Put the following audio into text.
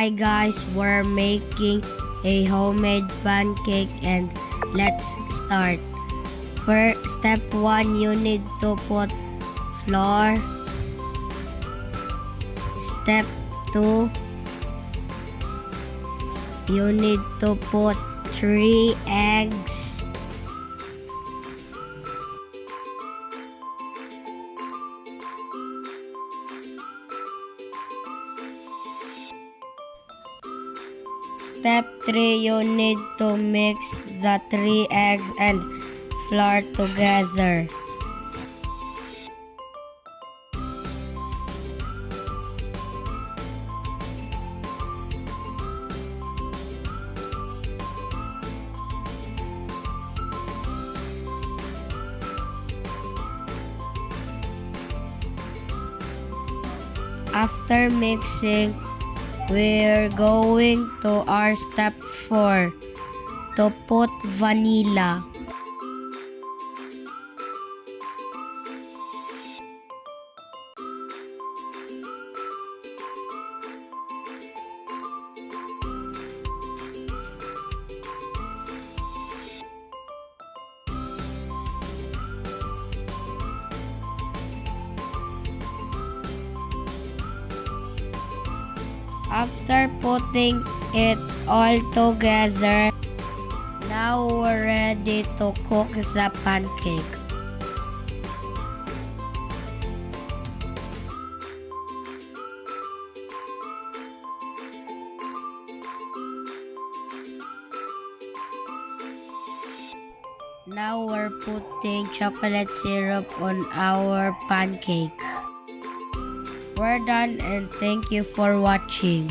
Hi guys, we're making a homemade pancake and let's start. For step 1, you need to put flour. Step 2, you need to put 3 eggs. Step 3, you need to mix the 3 eggs and flour together. After mixing, we're going to our step 4 to put vanilla. After putting it all together, now we're ready to cook the pancake. Now we're putting chocolate syrup on our pancake. We're done and thank you for watching.